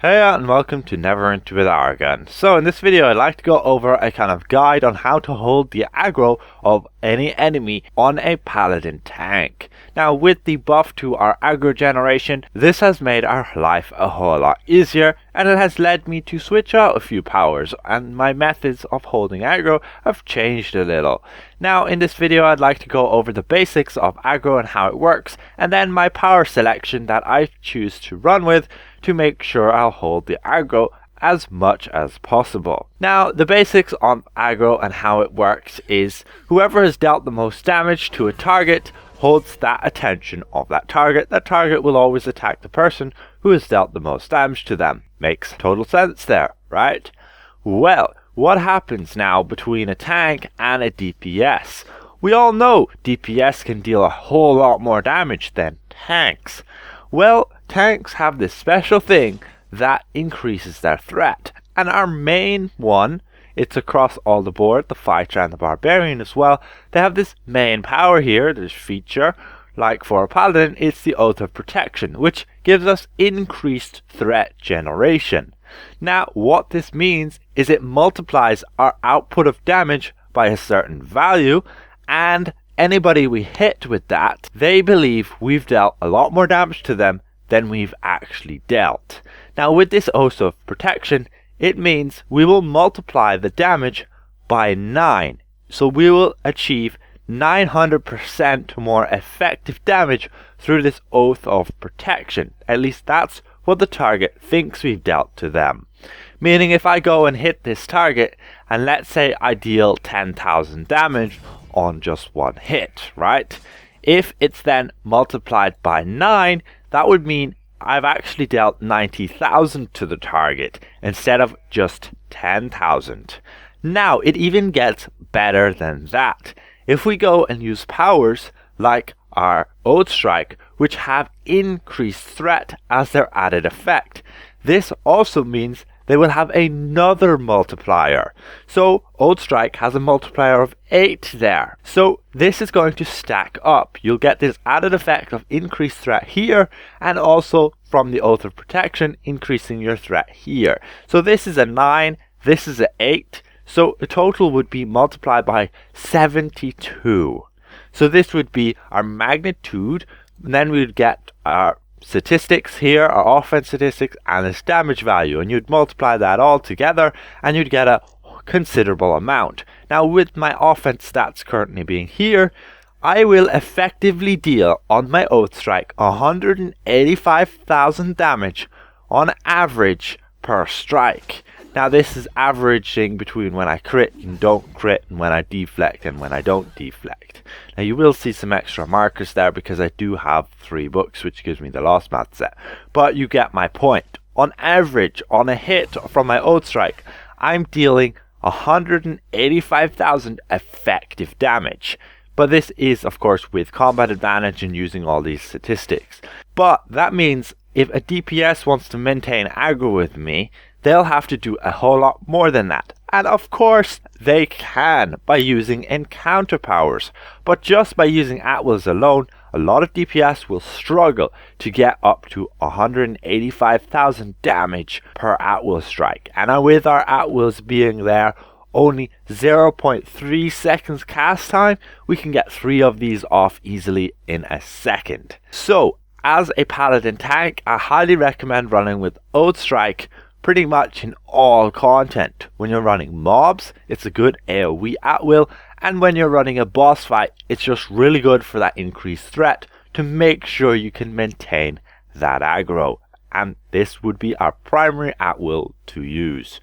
Hey and welcome to Neverwinter with AGGRO. So in this video I'd like to go over a kind of guide on how to hold the aggro of any enemy on a Paladin tank. Now with the buff to our aggro generation, this has made our life a whole lot easier, and it has led me to switch out a few powers, and my methods of holding aggro have changed a little. Now in this video I'd like to go over the basics of aggro and how it works, and then my power selection that I choose to run with to make sure I'll hold the aggro as much as possible. Now the basics on aggro and how it works is whoever has dealt the most damage to a target holds that attention of that target. That target will always attack the person who has dealt the most damage to them. Makes total sense there, right? Well, what happens now between a tank and a DPS? We all know DPS can deal a whole lot more damage than tanks. Well, tanks have this special thing that increases their threat, and our main one, it's across all the board, the fighter and the barbarian as well. They have this main power here, this feature, like for a paladin, it's the Oath of Protection, which gives us increased threat generation. Now what this means is it multiplies our output of damage by a certain value, and anybody we hit with that, they believe we've dealt a lot more damage to them than we've actually dealt. Now with this Oath of Protection, it means we will multiply the damage by 9. So we will achieve 900% more effective damage through this Oath of Protection. At least that's what the target thinks we've dealt to them. Meaning if I go and hit this target, and let's say I deal 10,000 damage on just one hit, right? If it's then multiplied by 9, that would mean I've actually dealt 90,000 to the target instead of just 10,000. Now it even gets better than that. If we go and use powers like our Oath Strike, which have increased threat as their added effect, this also means they will have another multiplier. So Oath Strike has a multiplier of 8 there. So this is going to stack up. You'll get this added effect of increased threat here, and also from the Oath of Protection increasing your threat here. So this is a 9, this is a 8. So the total would be multiplied by 72. So this would be our magnitude, and then we would get our statistics here, our offense statistics, and its damage value, and you'd multiply that all together and you'd get a considerable amount. Now with my offense stats currently being here, I will effectively deal on my Oath Strike 185,000 damage on average per strike. Now this is averaging between when I crit and don't crit, and when I deflect and when I don't deflect. Now you will see some extra markers there because I do have 3 books, which gives me the Lost Math set. But you get my point. On average, on a hit from my Oath Strike, I'm dealing 185,000 effective damage. But this is of course with combat advantage and using all these statistics. But that means if a DPS wants to maintain aggro with me, they'll have to do a whole lot more than that. And of course they can by using encounter powers. But just by using at-wills alone, a lot of DPS will struggle to get up to 185,000 damage per at-will strike. And with our at-wills being there only 0.3 seconds cast time, we can get 3 of these off easily in a second. So as a Paladin tank, I highly recommend running with Oath Strike pretty much in all content. When you're running mobs, it's a good AoE at will, and when you're running a boss fight, it's just really good for that increased threat to make sure you can maintain that aggro. And this would be our primary at will to use.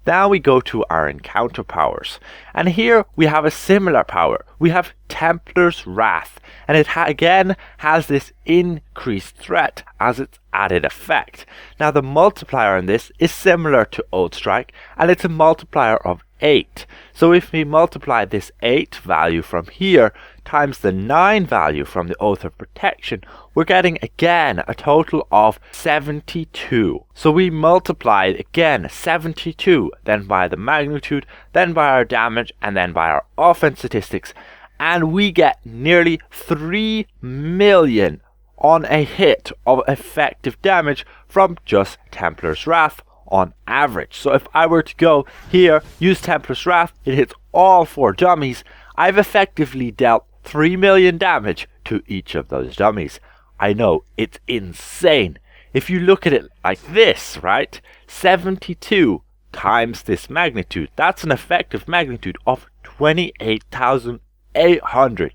Now we go to our encounter powers, and here we have a similar power. We have Tempests Wrath, and it again has this increased threat as its added effect. Now the multiplier on this is similar to Oath Strike, and it's a multiplier of 8. So if we multiply this 8 value from here times the 9 value from the Oath of Protection, we're getting again a total of 72. So we multiply again 72, then by the magnitude, then by our damage, and then by our offense statistics, and we get nearly 3 million on a hit of effective damage from just Tempests Wrath on average. So if I were to go here, use Tempests Wrath, it hits all 4 dummies, I've effectively dealt 3 million damage to each of those dummies. I know, it's insane. If you look at it like this, right, 72 times this magnitude, that's an effective magnitude of 28,800.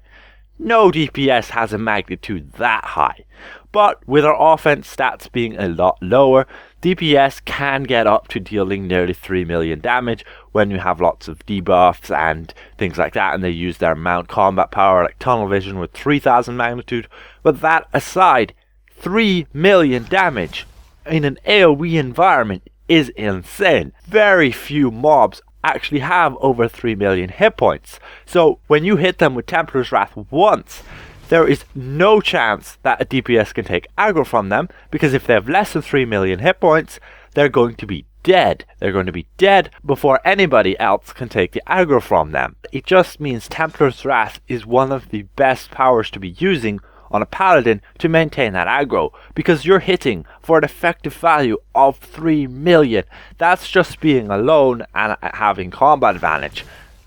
No DPS has a magnitude that high. But with our offense stats being a lot lower, DPS can get up to dealing nearly 3 million damage when you have lots of debuffs and things like that, and they use their mount combat power like tunnel vision with 3000 magnitude. But that aside, 3 million damage in an AoE environment is insane. Very few mobs actually have over 3 million hit points. So when you hit them with Tempests Wrath once, there is no chance that a DPS can take aggro from them, because if they have less than 3 million hit points, they're going to be dead. They're going to be dead before anybody else can take the aggro from them. It just means Tempests Wrath is one of the best powers to be using on a Paladin to maintain that aggro, because you're hitting for an effective value of 3 million. That's just being alone and having combat advantage.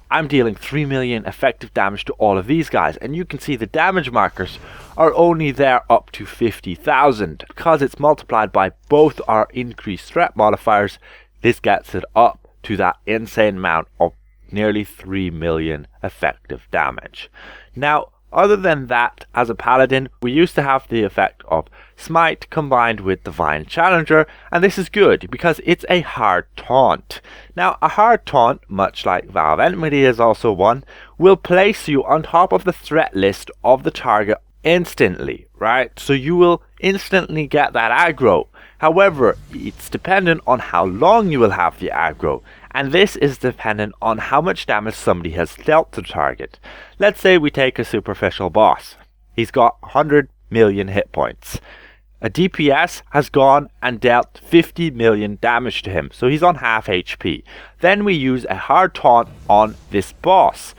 I'm dealing 3 million effective damage to all of these guys, and you can see the damage markers are only there up to 50,000. Because it's multiplied by both our increased threat modifiers, this gets it up to that insane amount of nearly 3 million effective damage. Now, other than that, as a Paladin, we used to have the effect of Smite combined with Divine Challenger, and this is good because it's a hard taunt. Now, a hard taunt, much like Vow of Enmity is also one, will place you on top of the threat list of the target instantly, right? So you will instantly get that aggro. However, it's dependent on how long you will have the aggro, and this is dependent on how much damage somebody has dealt to the target. Let's say we take a superficial boss. He's got 100 million hit points. A DPS has gone and dealt 50 million damage to him, so he's on half HP. Then we use a hard taunt on this boss.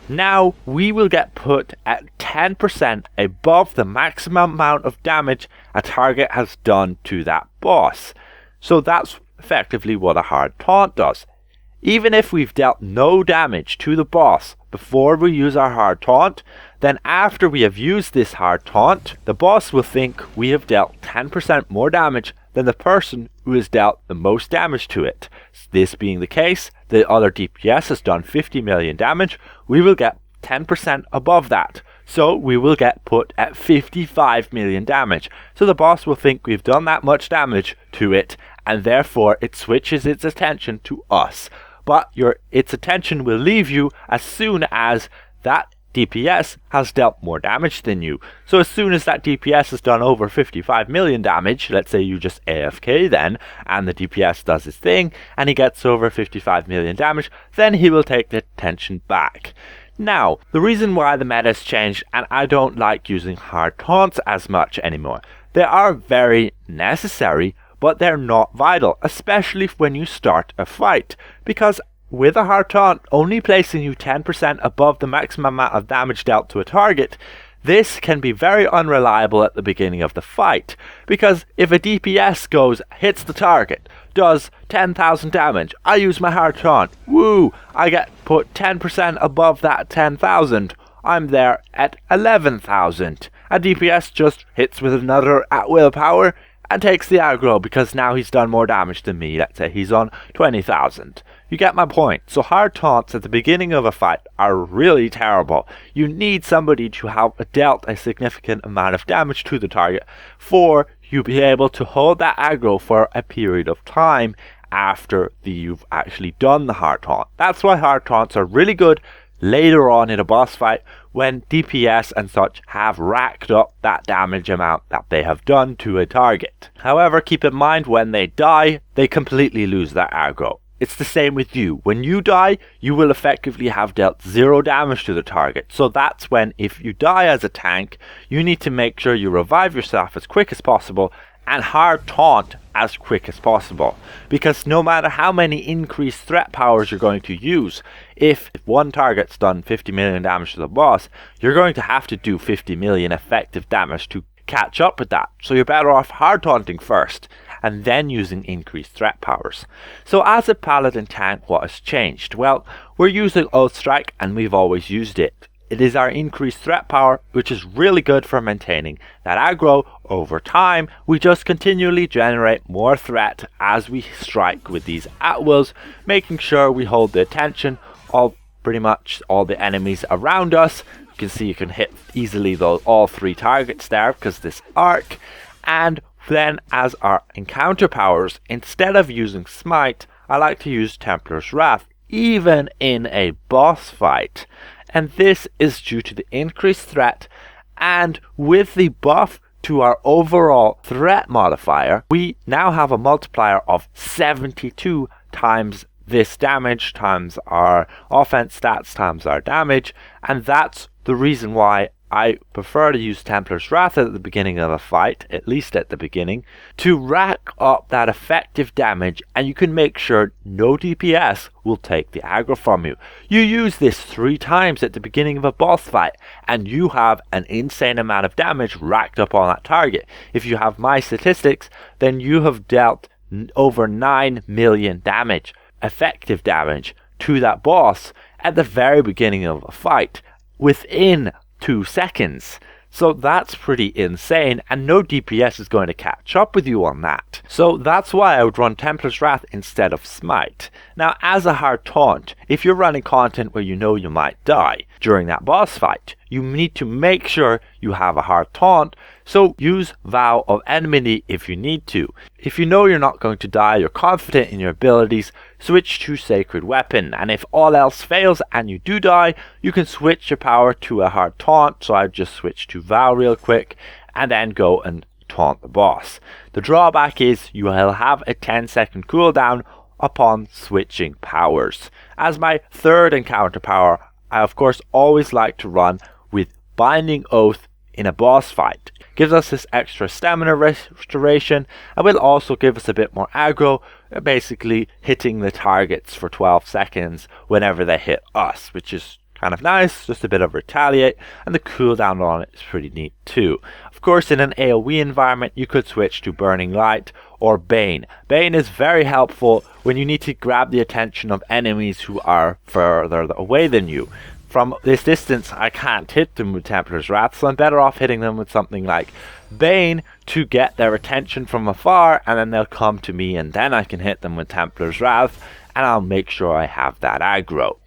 Now we will get put at 10% above the maximum amount of damage a target has done to that boss. So that's effectively what a hard taunt does. Even if we've dealt no damage to the boss before we use our hard taunt, then after we have used this hard taunt, the boss will think we have dealt 10% more damage than the person who has dealt the most damage to it. This being the case, the other DPS has done 50 million damage, we will get 10% above that. So we will get put at 55 million damage. So the boss will think we've done that much damage to it, and therefore it switches its attention to us. But its attention will leave you as soon as that DPS has dealt more damage than you. So as soon as that DPS has done over 55 million damage, let's say you just AFK then, and the DPS does his thing, and he gets over 55 million damage, then he will take the attention back. Now, the reason why the meta has changed, and I don't like using hard taunts as much anymore, they are very necessary, but they're not vital, especially when you start a fight, because with a hard taunt only placing you 10% above the maximum amount of damage dealt to a target, this can be very unreliable at the beginning of the fight, because if a DPS hits the target, does 10,000 damage, I use my hard taunt, woo, I get put 10% above that 10,000, I'm there at 11,000. A DPS just hits with another at will power and takes the aggro because now he's done more damage than me. Let's say he's on 20,000. You get my point. So hard taunts at the beginning of a fight are really terrible. You need somebody to have dealt a significant amount of damage to the target for you be able to hold that aggro for a period of time after you've actually done the hard taunt. That's why hard taunts are really good later on in a boss fight when DPS and such have racked up that damage amount that they have done to a target. However, keep in mind when they die, they completely lose that aggro. It's the same with you. When you die, you will effectively have dealt 0 damage to the target. So that's when, if you die as a tank, you need to make sure you revive yourself as quick as possible and hard taunt as quick as possible. Because no matter how many increased threat powers you're going to use, if one target's done 50 million damage to the boss, you're going to have to do 50 million effective damage to catch up with that. So you're better off hard taunting first, and then using increased threat powers. So as a Paladin tank, what has changed? Well, we're using Oath Strike, and we've always used it. It is our increased threat power, which is really good for maintaining that aggro. Over time, we just continually generate more threat as we strike with these at-wills, making sure we hold the attention of pretty much all the enemies around us. You can see you can hit easily all 3 targets there because this arc. And then as our encounter powers, instead of using Smite, I like to use Tempests Wrath, even in a boss fight. And this is due to the increased threat, and with the buff to our overall threat modifier, we now have a multiplier of 72 times this damage, times our offense stats, times our damage, and that's the reason why I prefer to use Tempests Wrath at the beginning of a fight, at least at the beginning, to rack up that effective damage, and you can make sure no DPS will take the aggro from you. You use this 3 times at the beginning of a boss fight, and you have an insane amount of damage racked up on that target. If you have my statistics, then you have dealt over 9 million damage, effective damage, to that boss at the very beginning of a fight, within 2 seconds. So that's pretty insane, and no DPS is going to catch up with you on that. So that's why I would run Tempests Wrath instead of Smite. Now, as a hard taunt, if you're running content where you know you might die during that boss fight, you need to make sure you have a hard taunt, so use Vow of Enmity if you need to. If you know you're not going to die, you're confident in your abilities, switch to Sacred Weapon, and if all else fails and you do die, you can switch your power to a hard taunt, so I've just switched to Vow real quick, and then go and taunt the boss. The drawback is you will have a 10-second cooldown upon switching powers. As my third encounter power, I of course always like to run with Binding Oath in a boss fight. Gives us this extra stamina restoration, and will also give us a bit more aggro, basically hitting the targets for 12 seconds whenever they hit us, which is kind of nice, just a bit of retaliate, and the cooldown on it is pretty neat too. Of course, in an AoE environment, you could switch to Burning Light or Bane. Bane is very helpful when you need to grab the attention of enemies who are further away than you. From this distance, I can't hit them with Tempests Wrath, so I'm better off hitting them with something like Bane to get their attention from afar, and then they'll come to me, and then I can hit them with Tempests Wrath, and I'll make sure I have that aggro.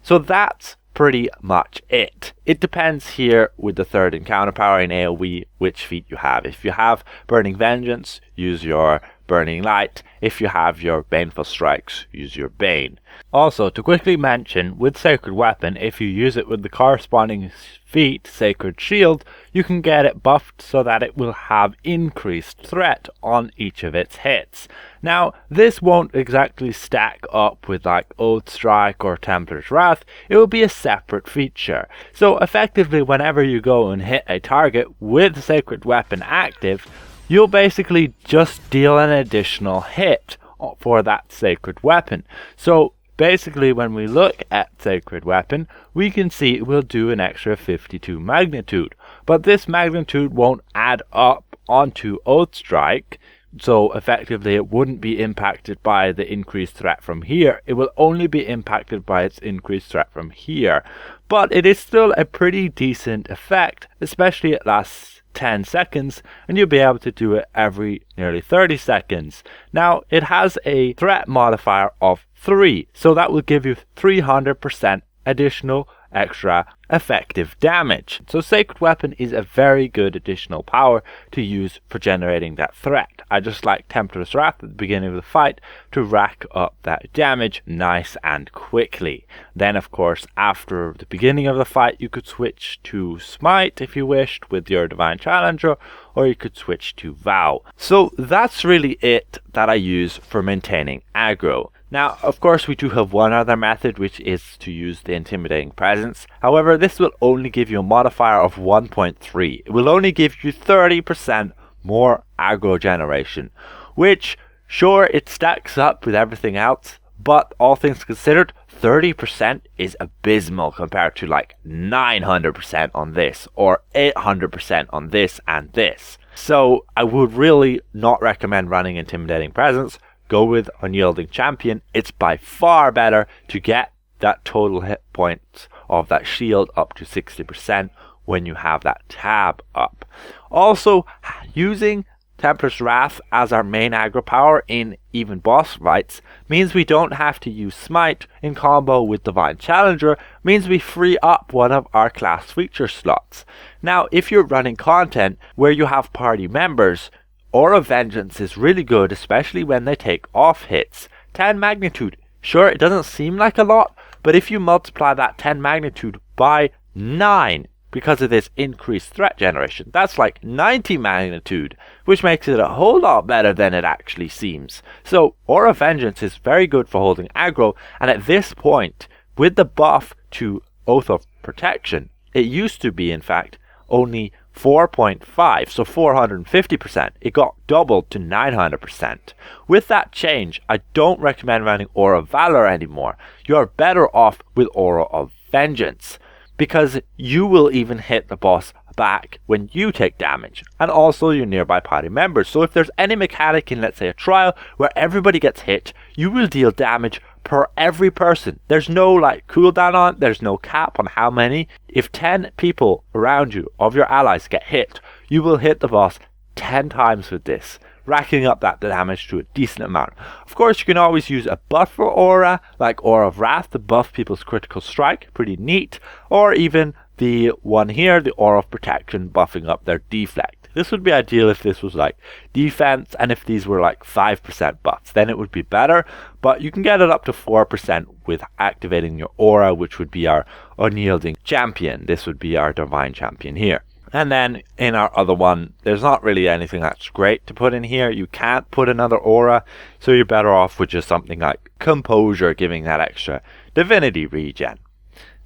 So that's pretty much it. It depends here with the third encounter power in AoE which feat you have. If you have Burning Vengeance, use your Burning Light. If you have your Baneful Strikes, use your Bane. Also, to quickly mention, with Sacred Weapon, if you use it with the corresponding feat, Sacred Shield, you can get it buffed so that it will have increased threat on each of its hits. Now, this won't exactly stack up with like Oath Strike or Tempests Wrath, it will be a separate feature. So effectively, whenever you go and hit a target with Sacred Weapon active, you'll basically just deal an additional hit for that Sacred Weapon. So basically, when we look at Sacred Weapon, we can see it will do an extra 52 magnitude. But this magnitude won't add up onto Oath Strike, so effectively it wouldn't be impacted by the increased threat from here. It will only be impacted by its increased threat from here. But it is still a pretty decent effect, especially it lasts 10 seconds, and you'll be able to do it every nearly 30 seconds. Now, it has a threat modifier of 3, so that will give you 300% additional extra effective damage. So Sacred Weapon is a very good additional power to use for generating that threat. I just like Tempests Wrath at the beginning of the fight to rack up that damage nice and quickly. Then of course, after the beginning of the fight, you could switch to Smite if you wished with your Divine Challenger, or you could switch to Vow. So that's really it that I use for maintaining aggro. Now, of course, we do have one other method, which is to use the Intimidating Presence. However, this will only give you a modifier of 1.3. It will only give you 30% more aggro generation, which, sure, it stacks up with everything else, but all things considered, 30% is abysmal compared to like 900% on this or 800% on this and this. So I would really not recommend running Intimidating Presence. Go with Unyielding Champion. It's by far better to get that total hit points of that shield up to 60% when you have that tab up. Also, using Tempests Wrath as our main aggro power in even boss fights means we don't have to use Smite in combo with Divine Challenger, means we free up one of our class feature slots. Now, if you're running content where you have party members, Aura of Vengeance is really good, especially when they take off hits. 10 magnitude, sure, it doesn't seem like a lot, but if you multiply that 10 magnitude by 9, because of this increased threat generation, that's like 90 magnitude, which makes it a whole lot better than it actually seems. So Aura of Vengeance is very good for holding aggro, and at this point, with the buff to Oath of Protection, it used to be in fact only 4.5, so 450%. It got doubled to 900%. With that change, I don't recommend running Aura of Valor anymore. You are better off with Aura of Vengeance, because you will even hit the boss back when you take damage, and also your nearby party members. So if there's any mechanic in, let's say, a trial where everybody gets hit, you will deal damage per every person. There's no like cooldown on it, there's no cap on how many. If 10 people around you of your allies get hit, you will hit the boss 10 times with this, racking up that damage to a decent amount. Of course, you can always use a buffer aura, like Aura of Wrath, to buff people's critical strike, pretty neat, or even the one here, the Aura of Protection, buffing up their deflect. This would be ideal if this was like defense, and if these were like 5% buffs, then it would be better, but you can get it up to 4% with activating your aura, which would be our Unyielding Champion. This would be our Divine Champion here. And then in our other one, there's not really anything that's great to put in here. You can't put another aura, so you're better off with just something like Composure, giving that extra divinity regen.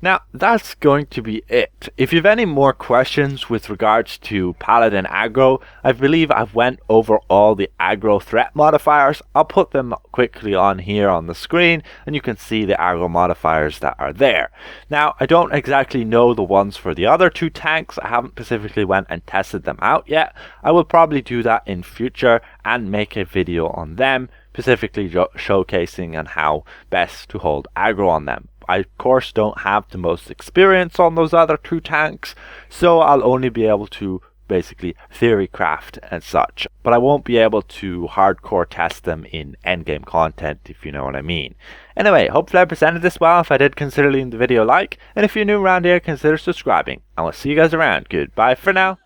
Now, that's going to be it. If you have any more questions with regards to Paladin aggro, I believe I've went over all the aggro threat modifiers. I'll put them quickly on here on the screen, and you can see the aggro modifiers that are there. Now, I don't exactly know the ones for the other two tanks. I haven't specifically went and tested them out yet. I will probably do that in future and make a video on them, specifically showcasing on how best to hold aggro on them. I of course don't have the most experience on those other two tanks, so I'll only be able to basically theory craft and such, but I won't be able to hardcore test them in endgame content, if you know what I mean. Anyway, hopefully I presented this well. If I did, consider leaving the video a like, and if you're new around here, consider subscribing, and we'll see you guys around. Goodbye for now.